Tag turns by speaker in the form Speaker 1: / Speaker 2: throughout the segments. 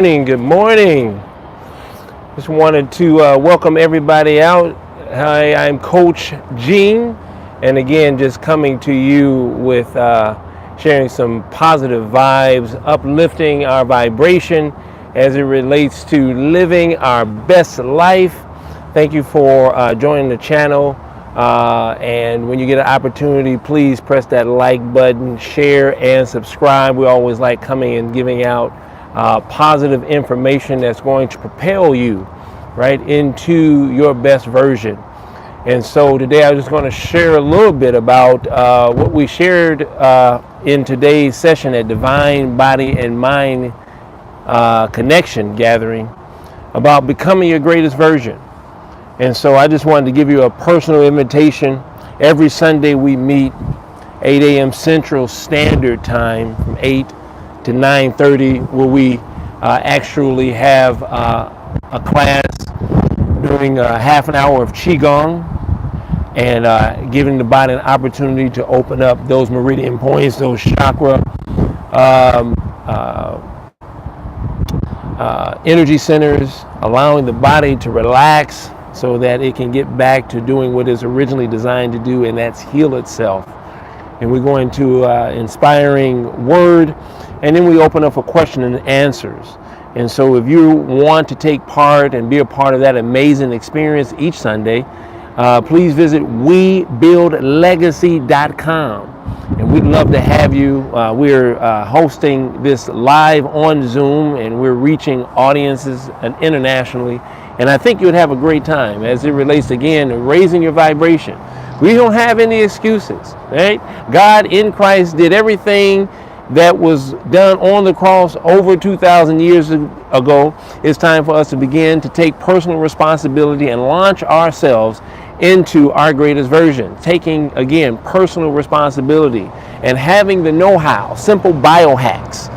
Speaker 1: Good morning. Just wanted to welcome everybody out. Hi, I'm Coach Gene, and again, just coming to you with sharing some positive vibes, uplifting our vibration as it relates to living our best life. Thank you for joining the channel. And when you get an opportunity, please press that like button, share, and subscribe. We always like coming and giving out positive information that's going to propel you right into your best version. And so today I'm just going to share a little bit about what we shared in today's session at Divine Body and Mind Connection Gathering about becoming your greatest version. And so I just wanted to give you a personal invitation. Every Sunday we meet 8 a.m. Central Standard Time from 8 to 9:30, where we actually have a class doing half an hour of Qigong and giving the body an opportunity to open up those meridian points, those chakra energy centers, allowing the body to relax so that it can get back to doing what it's originally designed to do, and that's heal itself. And we're going to inspiring word, and then we open up for question and answers. And so if you want to take part and be a part of that amazing experience each Sunday, please visit webuildlegacy.com. And we'd love to have you. We're hosting this live on Zoom, and we're reaching audiences internationally. And I think you'd have a great time as it relates, again, to raising your vibration. We don't have any excuses, right? God in Christ did everything that was done on the cross over 2,000 years ago. It's time for us to begin to take personal responsibility and launch ourselves into our greatest version. Taking, again, personal responsibility and having the know-how, simple biohacks,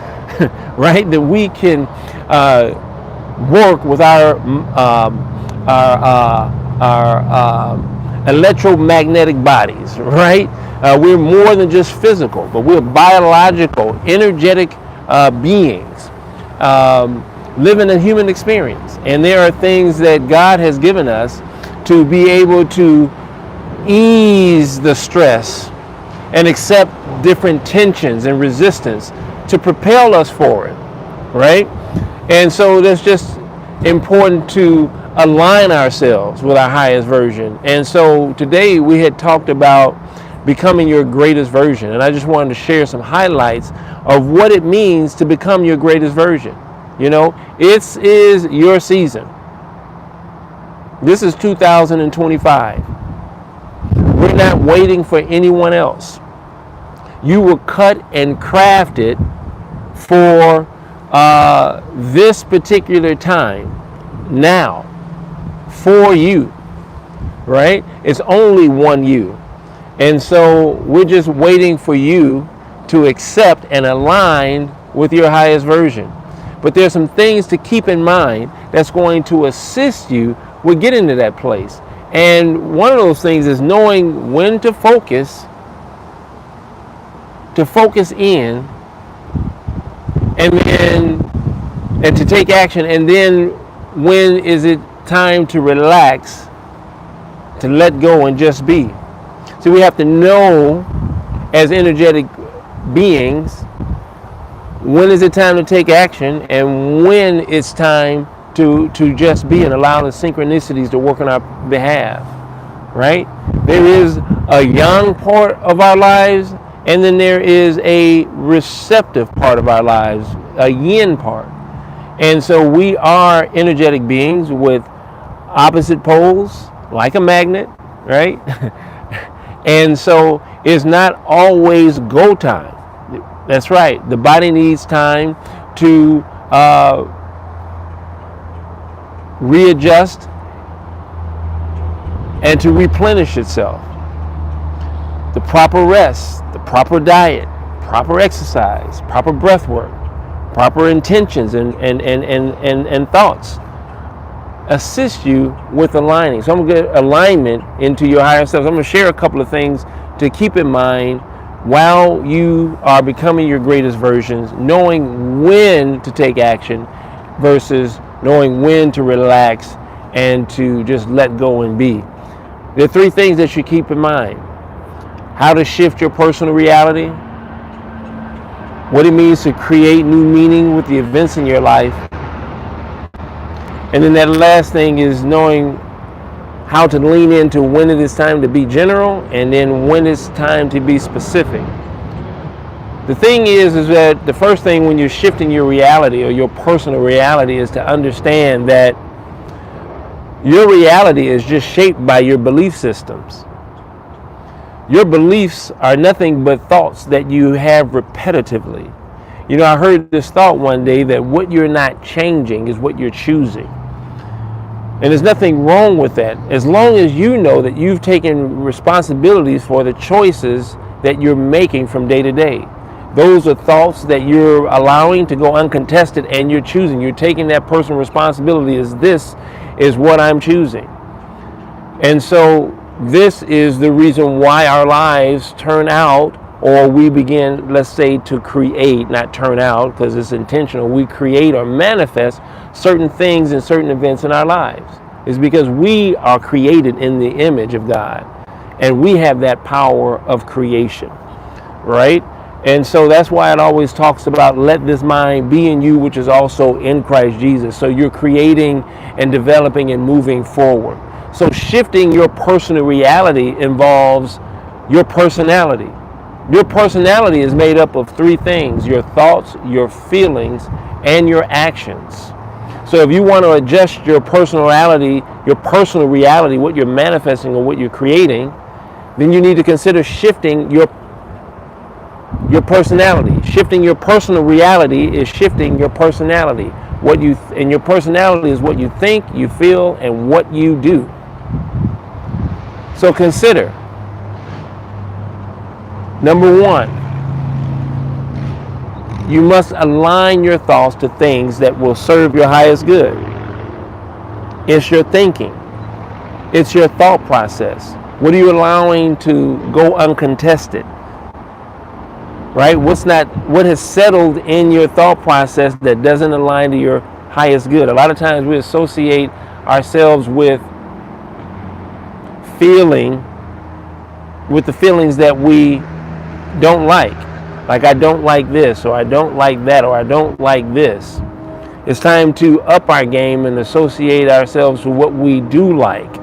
Speaker 1: right? That we can work with our electromagnetic bodies, right? We're more than just physical, but we're biological, energetic beings living a human experience. And there are things that God has given us to be able to ease the stress and accept different tensions and resistance to propel us forward, right? And so that's just important to align ourselves with our highest version. And so today we had talked about becoming your greatest version. And I just wanted to share some highlights of what it means to become your greatest version. You know, it is your season. This is 2025. We're not waiting for anyone else. You were cut and crafted for this particular time now. For you, right? It's only one you. And so we're just waiting for you to accept and align with your highest version. But there's some things to keep in mind that's going to assist you with getting to that place. And one of those things is knowing when to focus in, and to take action, and then when is it time to relax, to let go and just be. So we have to know, as energetic beings, when is it time to take action and when it's time to just be and allow the synchronicities to work on our behalf, right? There is a yang part of our lives, and then there is a receptive part of our lives, a yin part. And so we are energetic beings with opposite poles, like a magnet, right? And so it's not always go time. That's right. The body needs time to readjust and to replenish itself. The proper rest, the proper diet, proper exercise, proper breath work, proper intentions and thoughts assist you with aligning. So I'm going to get alignment into your higher self. So I'm going to share a couple of things to keep in mind while you are becoming your greatest versions, knowing when to take action versus knowing when to relax and to just let go and be. There are three things that you keep in mind: how to shift your personal reality, what it means to create new meaning with the events in your life, and then that last thing is knowing how to lean into when it is time to be general and then when it's time to be specific. The thing is that the first thing when you're shifting your reality or your personal reality is to understand that your reality is just shaped by your belief systems. Your beliefs are nothing but thoughts that you have repetitively. You know, I heard this thought one day that what you're not changing is what you're choosing. And there's nothing wrong with that, as long as you know that you've taken responsibilities for the choices that you're making from day to day. Those are thoughts that you're allowing to go uncontested and you're choosing. You're taking that personal responsibility as this is what I'm choosing. And so this is the reason why our lives turn out, or we begin, let's say, to create, not turn out because it's intentional, we create or manifest certain things and certain events in our lives. It's because we are created in the image of God and we have that power of creation, right? And so that's why it always talks about let this mind be in you, which is also in Christ Jesus. So you're creating and developing and moving forward. So shifting your personal reality involves your personality. Your personality is made up of three things: your thoughts, your feelings, and your actions. So if you want to adjust your personality, what you're manifesting or what you're creating, then you need to consider shifting your personality. Shifting your personal reality is shifting your personality. And your personality is what you think, you feel, and what you do. So consider, number one, you must align your thoughts to things that will serve your highest good. It's your thinking. It's your thought process. What are you allowing to go uncontested? Right? What has settled in your thought process that doesn't align to your highest good? A lot of times we associate ourselves with the feelings that we don't like. Like, I don't like this, or I don't like that, or I don't like this. It's time to up our game and associate ourselves with what we do like.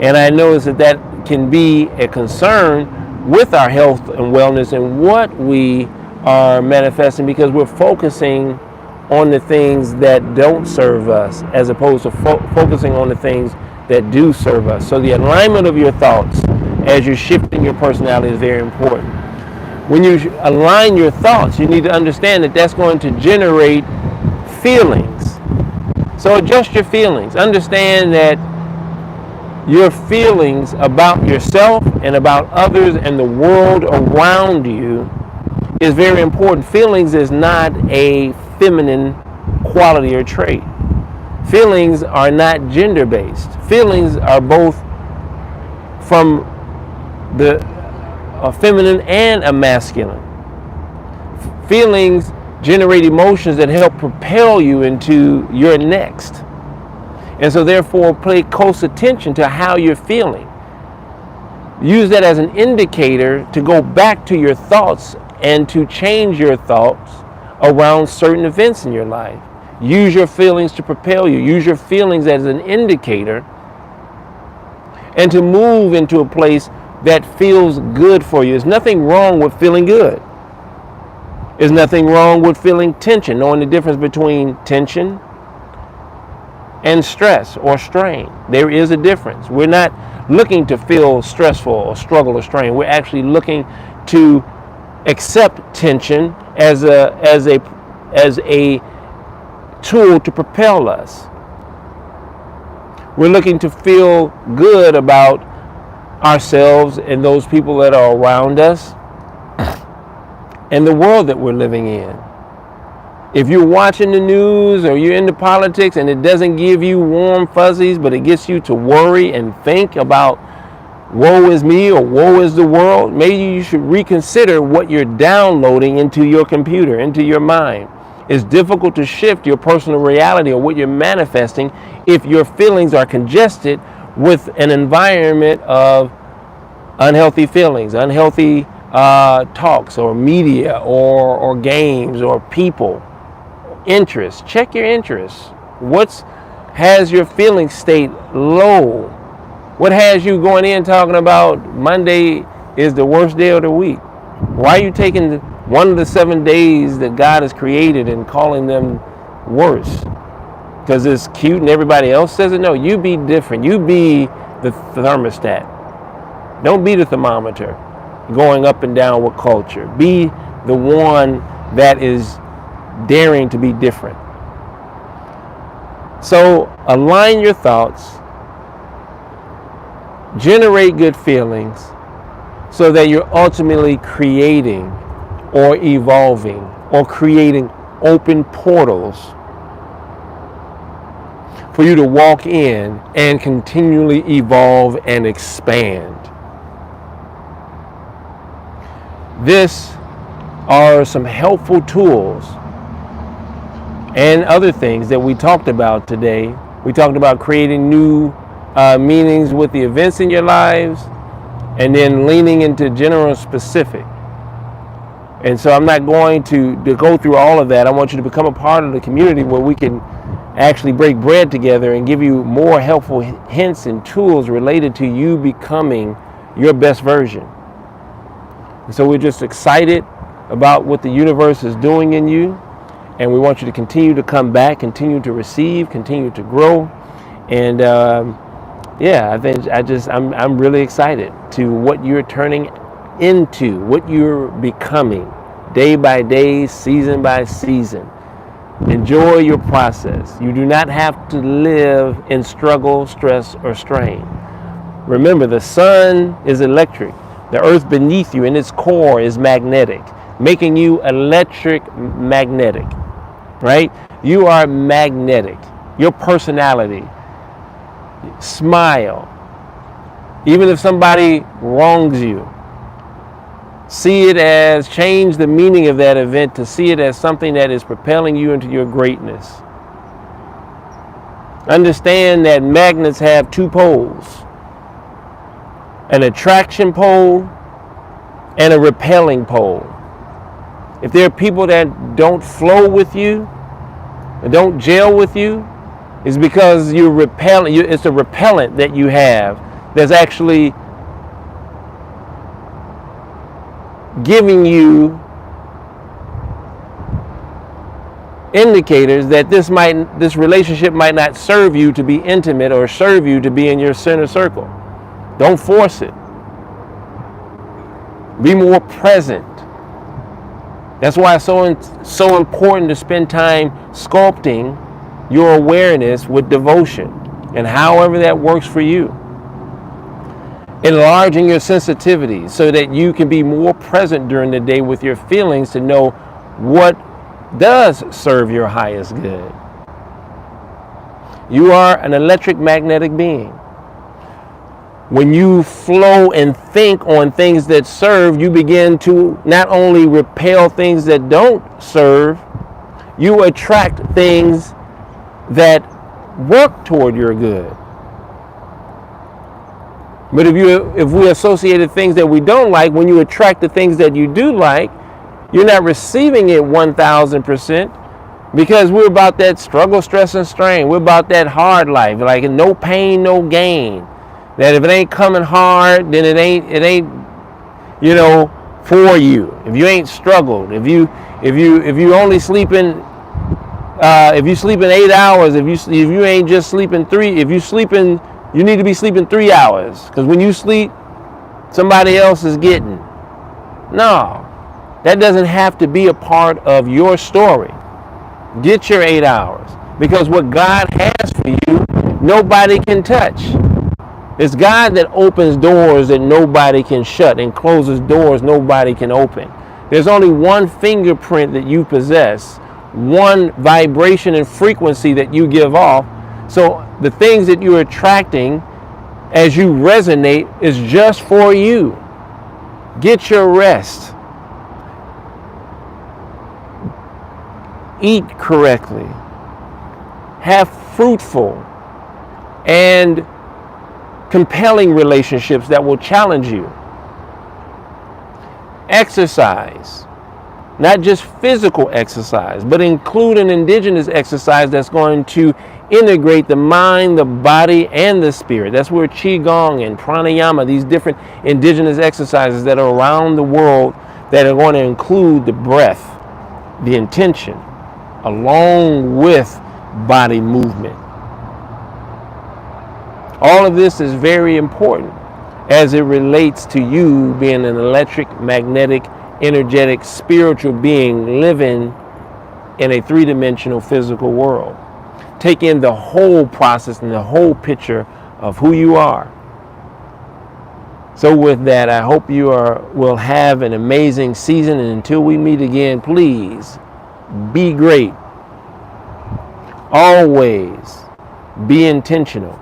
Speaker 1: And I notice that can be a concern with our health and wellness and what we are manifesting, because we're focusing on the things that don't serve us as opposed to focusing on the things that do serve us. So the alignment of your thoughts as you're shifting your personality is very important. When you align your thoughts, you need to understand that that's going to generate feelings. So adjust your feelings. Understand that your feelings about yourself and about others and the world around you is very important. Feelings is not a feminine quality or trait. Feelings are not gender-based. Feelings are both from a feminine and a masculine. Feelings generate emotions that help propel you into your next. And so therefore pay close attention to how you're feeling. Use that as an indicator to go back to your thoughts and to change your thoughts around certain events in your life. Use your feelings to propel you. Use your feelings as an indicator and to move into a place that feels good for you. There's nothing wrong with feeling good. There's nothing wrong with feeling tension, knowing the difference between tension and stress or strain. There is a difference. We're not looking to feel stressful or struggle or strain. We're actually looking to accept tension as a tool to propel us. We're looking to feel good about ourselves and those people that are around us and the world that we're living in. If you're watching the news or you're into politics and it doesn't give you warm fuzzies, but it gets you to worry and think about woe is me or woe is the world, maybe you should reconsider what you're downloading into your computer, into your mind. It's difficult to shift your personal reality or what you're manifesting if your feelings are congested with an environment of unhealthy feelings, unhealthy talks or media or games or people. Interests. Check your interests. Has your feeling state low? What has you going in talking about Monday is the worst day of the week? Why are you taking one of the 7 days that God has created and calling them worse? Because it's cute and everybody else says it? No, you be different. You be the thermostat. Don't be the thermometer going up and down with culture. Be the one that is daring to be different. So align your thoughts, generate good feelings so that you're ultimately creating or evolving or creating open portals for you to walk in and continually evolve and expand. This are some helpful tools and other things that we talked about today. We talked about creating new meanings with the events in your lives and then leaning into general specific. And so I'm not going to go through all of that. I want you to become a part of the community where we can actually break bread together and give you more helpful hints and tools related to you becoming your best version. And so we're just excited about what the universe is doing in you. And we want you to continue to come back, continue to receive, continue to grow. And I'm really excited to what you're turning into, what you're becoming day by day, season by season. Enjoy your process. You do not have to live in struggle, stress, or strain. Remember, the sun is electric. The earth beneath you in its core is magnetic, making you electric magnetic, right? You are magnetic. Your personality. Smile. Even if somebody wrongs you, see it as, change the meaning of that event to see it as something that is propelling you into your greatness. Understand that magnets have two poles, an attraction pole and a repelling pole. If there are people that don't flow with you and don't gel with you, it's because you're repelling. It's a repellent that you have that's actually giving you indicators that this relationship might not serve you to be intimate or serve you to be in your center circle. Don't force it. Be more present. That's why it's so important to spend time sculpting your awareness with devotion, and however that works for you. Enlarging your sensitivity so that you can be more present during the day with your feelings to know what does serve your highest good. You are an electric magnetic being. When you flow and think on things that serve, you begin to not only repel things that don't serve, you attract things that work toward your good. But if we associated things that we don't like, when you attract the things that you do like, you're not receiving it 1,000%, because we're about that struggle, stress, and strain. We're about that hard life, like no pain, no gain. That if it ain't coming hard, then it ain't, for you. If you ain't struggled, if you only sleeping, if you sleeping 8 hours, if you ain't just sleeping 3, if you sleeping, you need to be sleeping 3 hours, because when you sleep, somebody else is getting. No, that doesn't have to be a part of your story. Get your 8 hours, because what God has for you, nobody can touch. It's God that opens doors that nobody can shut and closes doors nobody can open. There's only one fingerprint that you possess, one vibration and frequency that you give off. So the things that you're attracting as you resonate is just for you. Get your rest. eat correctly, have fruitful and compelling relationships that will challenge you. Exercise, not just physical exercise, but include an indigenous exercise that's going to integrate the mind, the body, and the spirit. That's where Qigong and Pranayama, these different indigenous exercises that are around the world that are going to include the breath, the intention, along with body movement. All of this is very important as it relates to you being an electric, magnetic, energetic, spiritual being living in a three-dimensional physical world. Take in the whole process and the whole picture of who you are. So with that, I hope you will have an amazing season, and until we meet again, please be great. Always be intentional.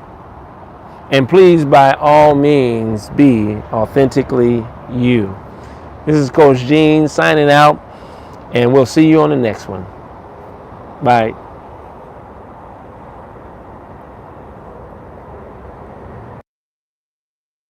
Speaker 1: And please, by all means, be authentically you. This is Coach Gene signing out, and we'll see you on the next one. Bye.